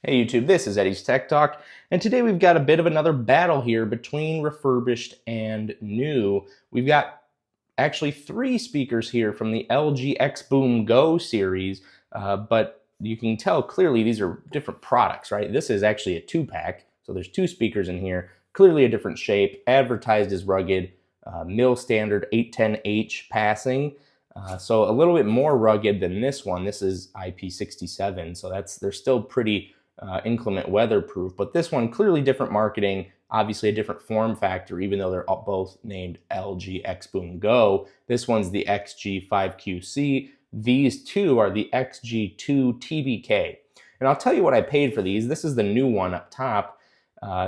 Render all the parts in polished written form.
Hey YouTube, this is Eddie's Tech Talk, and today we've got a bit of another battle here between refurbished and new. We've got actually three speakers here from the LG XBOOM Go series, but you can tell clearly these are different products, right? This is actually a two-pack, so there's two speakers in here, clearly a different shape, advertised as rugged, mil standard 810H passing. So a little bit more rugged than this one. This is IP67, so they're still pretty inclement weatherproof, but this one clearly different marketing, obviously a different form factor, even though they're both named LG XBOOM Go. This one's the XG5Q. These two are the XG2TBK. And I'll tell you what I paid for these. This is the new one up top.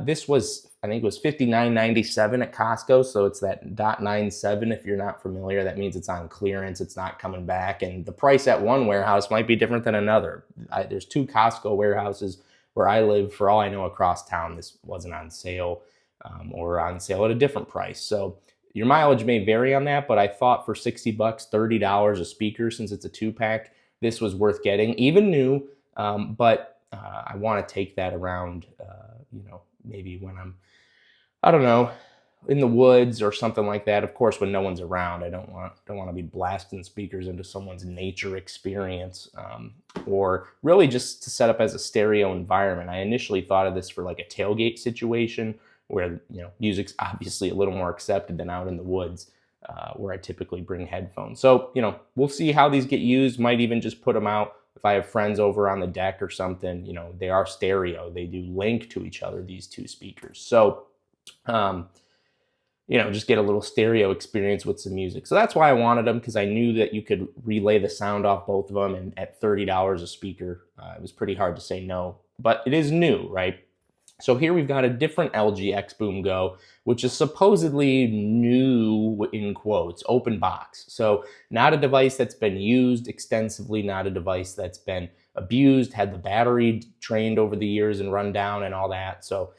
This was, I think it was $59.97 at Costco, so it's that .97 if you're not familiar. That means it's on clearance, it's not coming back, and the price at one warehouse might be different than another. There's two Costco warehouses where I live. For all I know, across town, this wasn't on sale or on sale at a different price. So your mileage may vary on that, but I thought for 60 bucks, $30 a speaker, since it's a two-pack, this was worth getting, even new, but I want to take that around, maybe when I'm, I don't know, in the woods or something like that. Of course, when no one's around, I don't want to be blasting speakers into someone's nature experience, or really just to set up as a stereo environment. I initially thought of this for like a tailgate situation where, music's obviously a little more accepted than out in the woods, where I typically bring headphones. So, we'll see how these get used. Might even just put them out if I have friends over on the deck or something. They are stereo. They do link to each other, these two speakers. So, just get a little stereo experience with some music. So that's why I wanted them, because I knew that you could relay the sound off both of them, and at $30 a speaker, it was pretty hard to say no. But it is new, right? So here we've got a different LG XBOOM Go, which is supposedly new in quotes, open box. So not a device that's been used extensively, not a device that's been abused, had the battery drained over the years and run down and all that. So,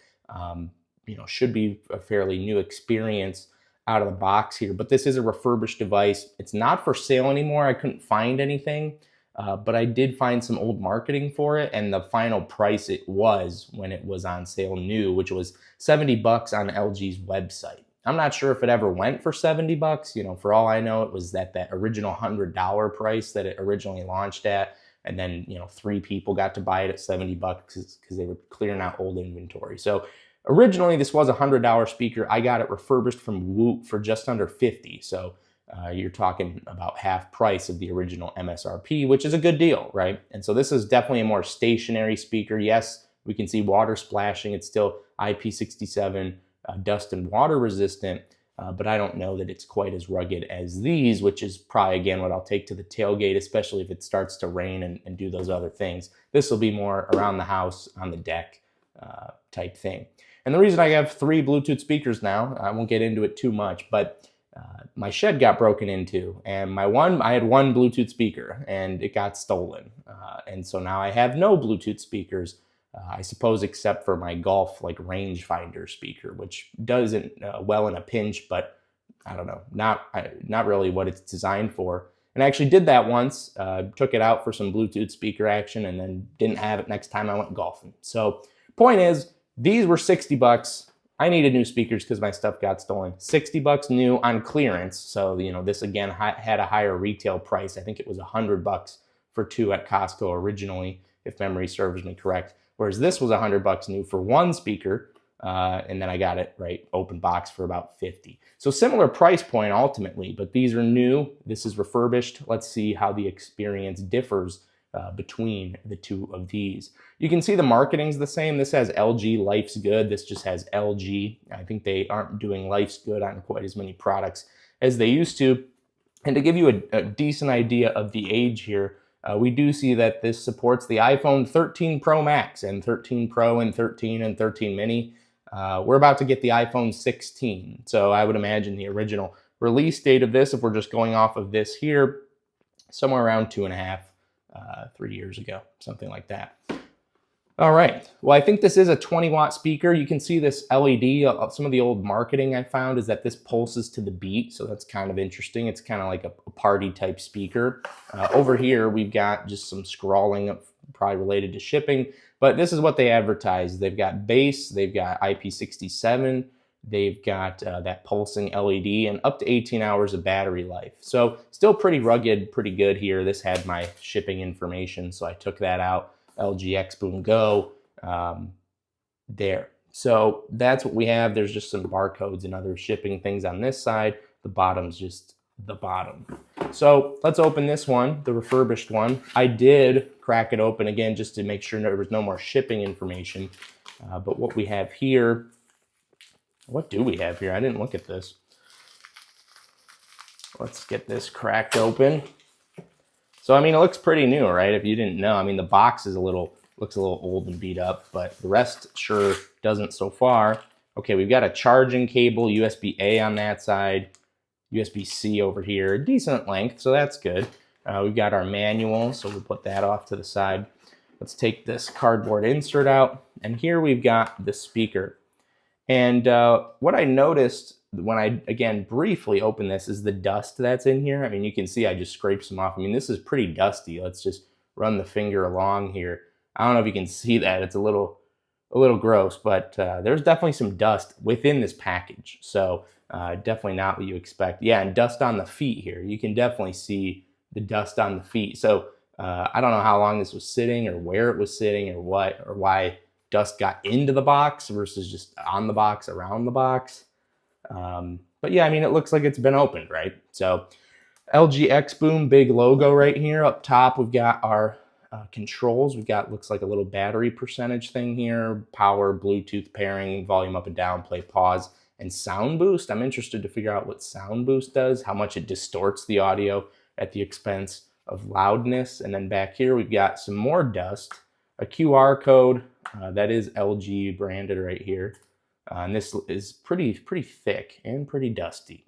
should be a fairly new experience out of the box here. But this is a refurbished device. It's not for sale anymore. I couldn't find anything. But I did find some old marketing for it, and the final price it was when it was on sale new, which was 70 bucks on LG's website. I'm not sure if it ever went for 70 bucks. For all I know, it was that original $100 price that it originally launched at, and then, three people got to buy it at 70 bucks because they were clearing out old inventory. So originally this was a $100 speaker. I got it refurbished from Whoop for just under 50. So you're talking about half price of the original MSRP, which is a good deal, right? And so this is definitely a more stationary speaker. Yes, we can see water splashing. It's still IP67, dust and water resistant, but I don't know that it's quite as rugged as these, which is probably, again, what I'll take to the tailgate, especially if it starts to rain and do those other things. This will be more around the house, on the deck type thing. And the reason I have three Bluetooth speakers now, I won't get into it too much, but my shed got broken into, and I had one Bluetooth speaker, and it got stolen. And so now I have no Bluetooth speakers, I suppose, except for my golf rangefinder speaker, which does it well in a pinch, but I don't know, not really what it's designed for. And I actually did that once, took it out for some Bluetooth speaker action, and then didn't have it next time I went golfing. So point is, these were 60 bucks. I needed new speakers because my stuff got stolen. 60 bucks new on clearance. So, this again had a higher retail price. I think it was 100 bucks for two at Costco originally, if memory serves me correct. Whereas this was 100 bucks new for one speaker. And then I got it open box for about 50. So similar price point ultimately, but these are new. This is refurbished. Let's see how the experience differs between the two of these. You can see the marketing's the same. This has LG Life's Good. This just has LG. I think they aren't doing Life's Good on quite as many products as they used to. And to give you a decent idea of the age here, we do see that this supports the iPhone 13 Pro Max and 13 Pro and 13 and 13 Mini. We're about to get the iPhone 16. So I would imagine the original release date of this, if we're just going off of this here, somewhere around 2.5, 3 years ago, something like that. All right, well, I think this is a 20-watt speaker. You can see this LED. Some of the old marketing I found is that this pulses to the beat, so that's kind of interesting. It's kind of like a party type speaker. Over here, we've got just some scrawling probably related to shipping, but this is what they advertise. They've got bass, they've got IP67, they've got that pulsing LED, and up to 18 hours of battery life. So still pretty rugged, pretty good here. This had my shipping information, so I took that out. LG XBOOM Go there. So that's what we have. There's just some barcodes and other shipping things on this side. The bottom's just the bottom. So let's open this one, the refurbished one. I did crack it open again just to make sure there was no more shipping information. But what we have here, what do we have here? I didn't look at this. Let's get this cracked open. So, I mean, it looks pretty new, right? If you didn't know, I mean, the box is looks a little old and beat up, but the rest sure doesn't so far. Okay, we've got a charging cable, USB-A on that side, USB-C over here, decent length, so that's good. We've got our manual, so we'll put that off to the side. Let's take this cardboard insert out, and here we've got the speaker. And what I noticed when I, again, briefly opened this is the dust that's in here. I mean, you can see I just scraped some off. I mean, this is pretty dusty. Let's just run the finger along here. I don't know if you can see that. It's a little gross, but there's definitely some dust within this package. So definitely not what you expect. Yeah, and dust on the feet here. You can definitely see the dust on the feet. So I don't know how long this was sitting or where it was sitting or what or why dust got into the box versus just on the box, around the box. But yeah, I mean, it looks like it's been opened, right? So LG XBOOM, big logo right here. Up top, we've got our controls. We've got, looks like a little battery percentage thing here, power, Bluetooth pairing, volume up and down, play, pause, and sound boost. I'm interested to figure out what sound boost does, how much it distorts the audio at the expense of loudness. And then back here, we've got some more dust, a QR code that is LG branded right here. And this is pretty thick and pretty dusty.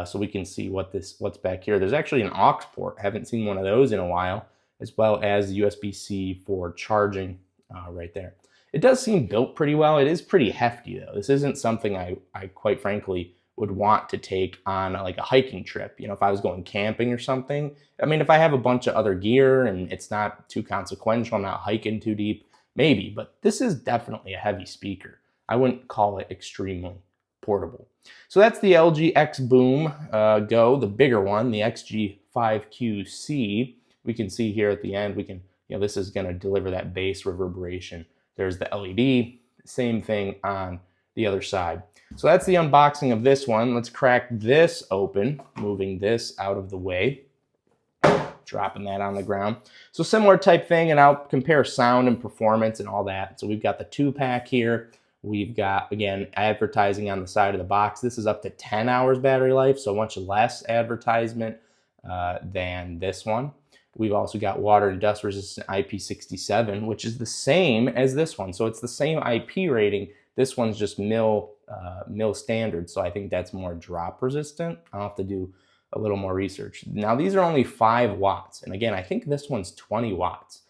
So we can see what's back here. There's actually an aux port. Haven't seen one of those in a while, as well as USB-C for charging right there. It does seem built pretty well. It is pretty hefty though. This isn't something I quite frankly would want to take on like a hiking trip. You know, if I was going camping or something. I mean, if I have a bunch of other gear and it's not too consequential, I'm not hiking too deep, maybe, but this is definitely a heavy speaker. I wouldn't call it extremely portable. So that's the LG XBOOM Go, the bigger one, the XG5Q. We can see here at the end, we can, you know, this is going to deliver that bass reverberation. There's the LED, same thing on the other side. So that's the unboxing of this one. Let's crack this open, moving this out of the way, dropping that on the ground. So similar type thing, and I'll compare sound and performance and all that. So we've got the 2-pack here. We've got, again, advertising on the side of the box. This is up to 10 hours battery life, so much less advertisement than this one. We've also got water and dust resistant IP67, which is the same as this one. So it's the same IP rating. This one's just mil standard, so I think that's more drop resistant. I'll have to do a little more research. Now these are only 5 watts, and again, I think this one's 20 watts.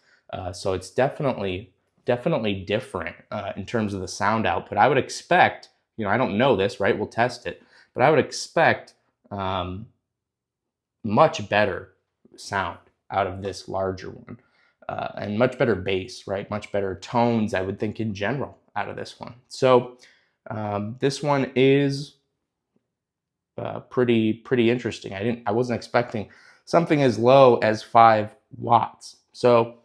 So it's definitely different in terms of the sound output. I would expect, you know, I don't know this, right? We'll test it, but I would expect much better sound out of this larger one and much better bass, right? Much better tones, I would think, in general out of this one. So this one is pretty interesting. I wasn't expecting something as low as 5 watts. So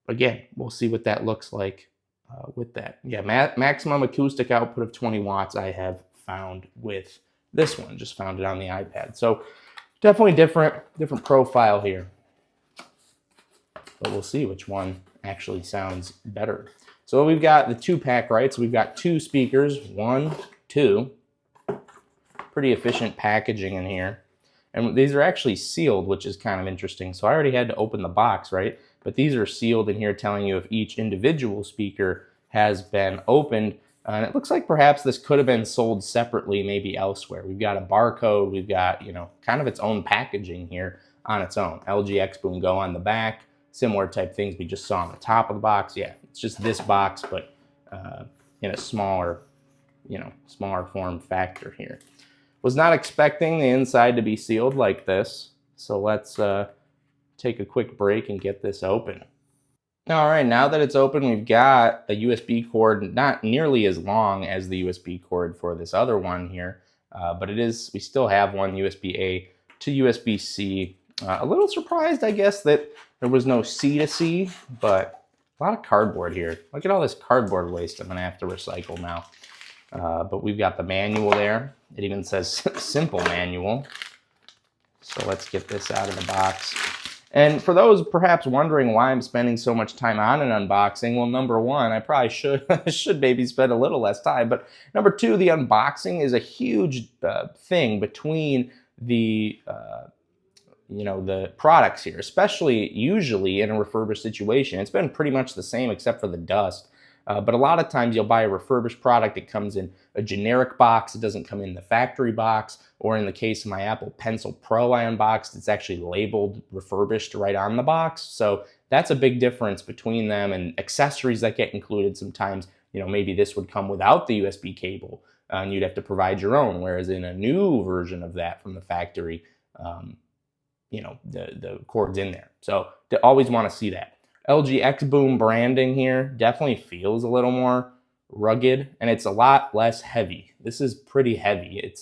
again, we'll see what that looks like with that. Yeah, maximum acoustic output of 20 watts I have found with this one. Just found it on the iPad. So definitely different profile here. But we'll see which one actually sounds better. So we've got the 2-pack, right? So we've got 2 speakers, 1, 2. Pretty efficient packaging in here. And these are actually sealed, which is kind of interesting. So I already had to open the box, right? But these are sealed in here telling you if each individual speaker has been opened. And it looks like perhaps this could have been sold separately, maybe elsewhere. We've got a barcode. We've got, you know, kind of its own packaging here on its own. LG XBOOM Go on the back. Similar type things we just saw on the top of the box. Yeah, it's just this box, but in a smaller, you know, smaller form factor here. Was not expecting the inside to be sealed like this. So let's take a quick break and get this open. All right, now that it's open, we've got a USB cord, not nearly as long as the USB cord for this other one here, but it is, we still have one USB-A to USB-C. A little surprised, I guess, that there was no C to C, but a lot of cardboard here. Look at all this cardboard waste I'm gonna have to recycle now. But we've got the manual there. It even says simple manual. So let's get this out of the box. And for those perhaps wondering why I'm spending so much time on an unboxing, well, number one, I probably should maybe spend a little less time. But number two, the unboxing is a huge thing between the the products here, especially usually in a refurbished situation. It's been pretty much the same except for the dust. But a lot of times you'll buy a refurbished product, it comes in a generic box, it doesn't come in the factory box, or in the case of my Apple Pencil Pro I unboxed, it's actually labeled refurbished right on the box. So that's a big difference between them, and accessories that get included sometimes, maybe this would come without the USB cable, and you'd have to provide your own, whereas in a new version of that from the factory, the cord's in there. So they always want to see that. LG XBOOM branding here definitely feels a little more rugged, and it's a lot less heavy. This is pretty heavy.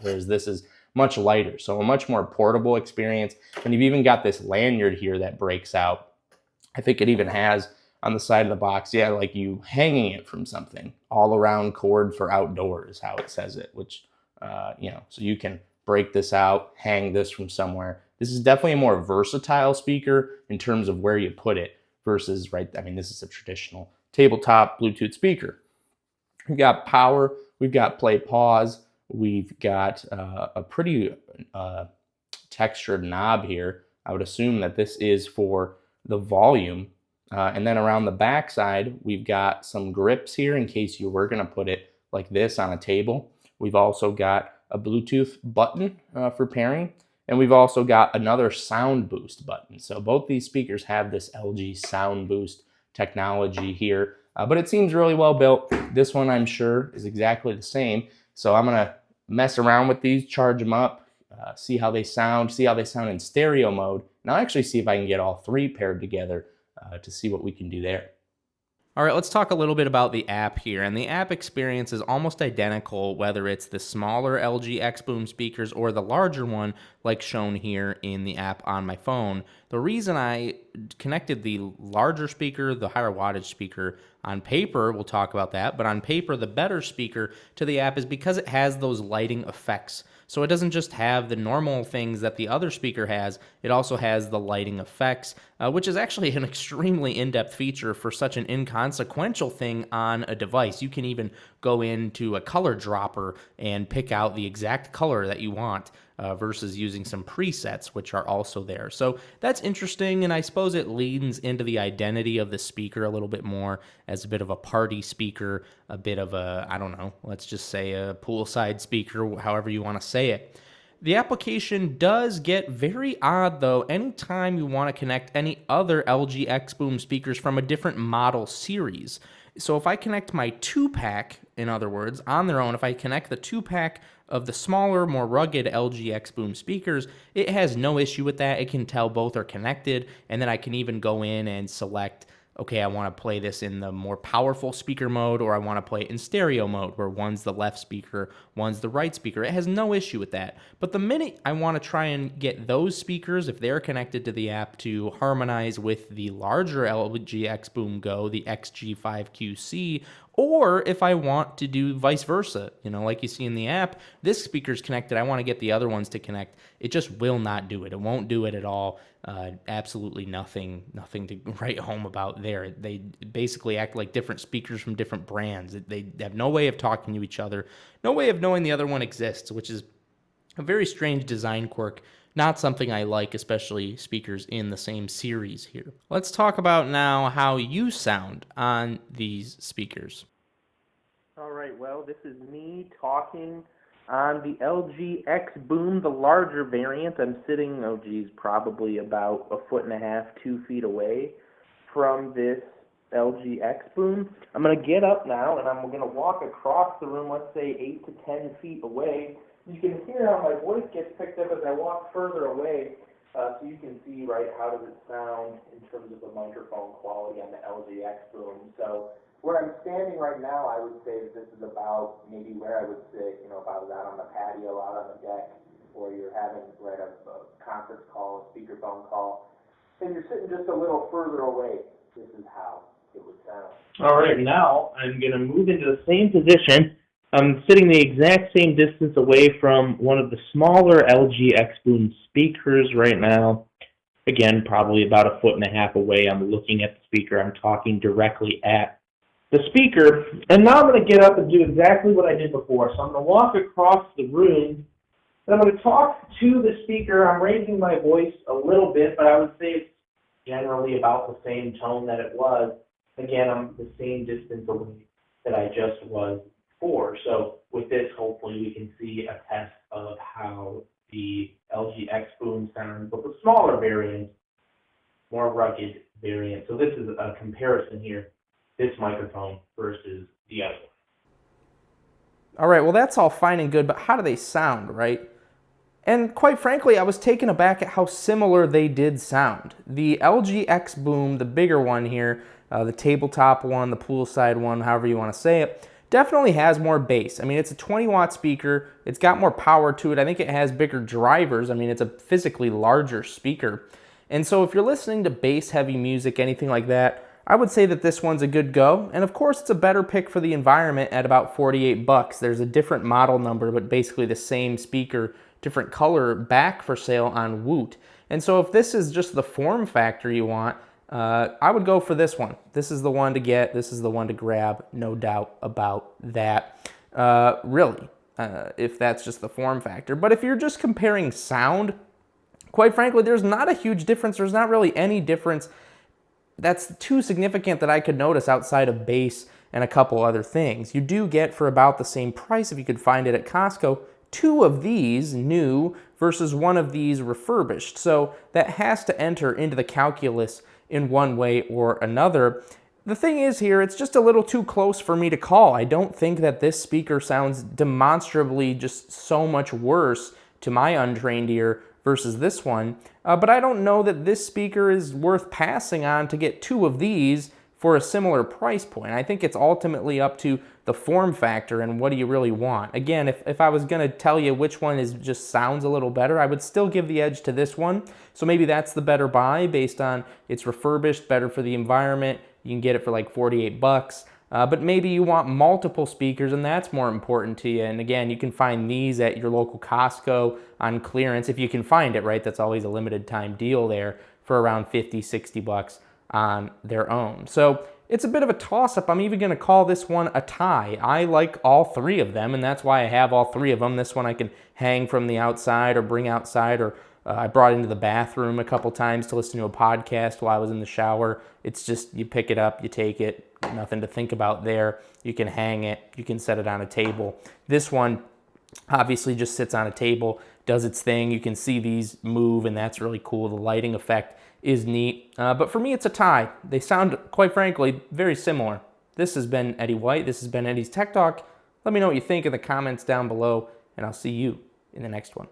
Whereas this is much lighter, so a much more portable experience. And you've even got this lanyard here that breaks out. I think it even has on the side of the box, yeah, like you hanging it from something. All around cord for outdoors, how it says it, which, so you can break this out, hang this from somewhere. This is definitely a more versatile speaker in terms of where you put it versus, this is a traditional tabletop Bluetooth speaker. We've got power, we've got play pause, we've got a pretty textured knob here. I would assume that this is for the volume. And then around the back side, we've got some grips here in case you were gonna put it like this on a table. We've also got a Bluetooth button for pairing. And we've also got another sound boost button. So both these speakers have this LG sound boost technology here, but it seems really well built. This one, I'm sure, is exactly the same. So I'm gonna mess around with these, charge them up, see how they sound in stereo mode, and I'll actually see if I can get all three paired together to see what we can do there. All right, let's talk a little bit about the app here. And the app experience is almost identical, whether it's the smaller LG XBOOM speakers or the larger one, like shown here in the app on my phone. The reason I connected the larger speaker, the higher wattage speaker, on paper, we'll talk about that, but on paper, the better speaker to the app is because it has those lighting effects. So it doesn't just have the normal things that the other speaker has, it also has the lighting effects, which is actually an extremely in-depth feature for such an inconsequential thing on a device. You can even go into a color dropper and pick out the exact color that you want versus using some presets, which are also there. So that's interesting, and I suppose it leans into the identity of the speaker a little bit more as a bit of a party speaker, a bit of a, I don't know, let's just say a poolside speaker, however you want to say it. The application does get very odd, though, anytime you want to connect any other LG XBOOM speakers from a different model series. So if I connect my 2-pack, in other words, on their own, if I connect the 2-pack of the smaller, more rugged LG XBOOM speakers, it has no issue with that. It can tell both are connected, and then I can even go in and select, okay, I want to play this in the more powerful speaker mode, or I want to play it in stereo mode, where one's the left speaker, one's the right speaker. It has no issue with that. But the minute I want to try and get those speakers, if they're connected to the app, to harmonize with the larger LG XBOOM Go, the XG5Q, or if I want to do vice versa, like you see in the app, this speaker's connected, I want to get the other ones to connect, it just will not do it. It won't do it at all. Absolutely nothing to write home about there. They basically act like different speakers from different brands. They have no way of talking to each other, no way of knowing the other one exists, which is a very strange design quirk. Not something I like, especially speakers in the same series here. Let's talk about now how you sound on these speakers. All right, well, this is me talking on the LG XBOOM, the larger variant. I'm sitting, probably about 1.5 feet, 2 feet away from this LG XBOOM. I'm going to get up now, and I'm going to walk across the room, let's say 8 to 10 feet away. You can hear how my voice gets picked up as I walk further away. So you can see, right, how does it sound in terms of the microphone quality on the LG XBOOM. So where I'm standing right now, I would say that this is about maybe where I would sit, you know, if I was out on the patio, out on the deck, or you're having, right, a conference call, a speakerphone call, and you're sitting just a little further away. This is how it would sound. All right, now I'm going to move into the same position. I'm sitting the exact same distance away from one of the smaller LG XBOOM speakers right now. Again, probably about 1.5 feet away. I'm looking at the speaker. I'm talking directly at the speaker. And now I'm going to get up and do exactly what I did before. So I'm going to walk across the room, and I'm going to talk to the speaker. I'm raising my voice a little bit, but I would say it's generally about the same tone that it was. Again, I'm the same distance away that I just was before. So with this, hopefully we can see a test of how the LG XBOOM sounds, but the smaller variant, more rugged variant. So this is a comparison here, this microphone versus the other one. All right, well, that's all fine and good, but how do they sound, right? And quite frankly, I was taken aback at how similar they did sound. The LG XBOOM, the bigger one here, the tabletop one, the poolside one, however you want to say it, definitely has more bass. I mean, it's a 20-watt speaker. It's got more power to it. I think it has bigger drivers. I mean, it's a physically larger speaker. And so if you're listening to bass-heavy music, anything like that, I would say that this one's a good go. And of course, it's a better pick for the environment at about $48. There's a different model number, but basically the same speaker, different color back for sale on Woot. And so if this is just the form factor you want, I would go for this one. This is the one to get. This is the one to grab. No doubt about that. Really, if that's just the form factor. But if you're just comparing sound, quite frankly, there's not a huge difference. There's not really any difference that's too significant that I could notice outside of bass and a couple other things. You do get, for about the same price, if you could find it at Costco, 2 of these new versus 1 of these refurbished. So that has to enter into the calculus in one way or another. The thing is here, it's just a little too close for me to call. I don't think that this speaker sounds demonstrably just so much worse to my untrained ear versus this one. But I don't know that this speaker is worth passing on to get 2 of these for a similar price point. I think it's ultimately up to the form factor and what do you really want. Again, if I was going to tell you which one is just sounds a little better, I would still give the edge to this one. So maybe that's the better buy based on it's refurbished, better for the environment. You can get it for like $48. But maybe you want multiple speakers and that's more important to you. And again, you can find these at your local Costco on clearance if you can find it, right? That's always a limited time deal there for around $50-$60 on their own. So it's a bit of a toss-up. I'm even going to call this one a tie. I like all 3 of them, and that's why I have all 3 of them. This one I can hang from the outside or bring outside, or I brought it into the bathroom a couple times to listen to a podcast while I was in the shower. It's just you pick it up, you take it, nothing to think about there. You can hang it, you can set it on a table. This one obviously just sits on a table, does its thing. You can see these move, and that's really cool. The lighting effect is neat. But for me, it's a tie. They sound, quite frankly, very similar. This has been Eddie White. This has been Eddie's Tech Talk. Let me know what you think in the comments down below, and I'll see you in the next one.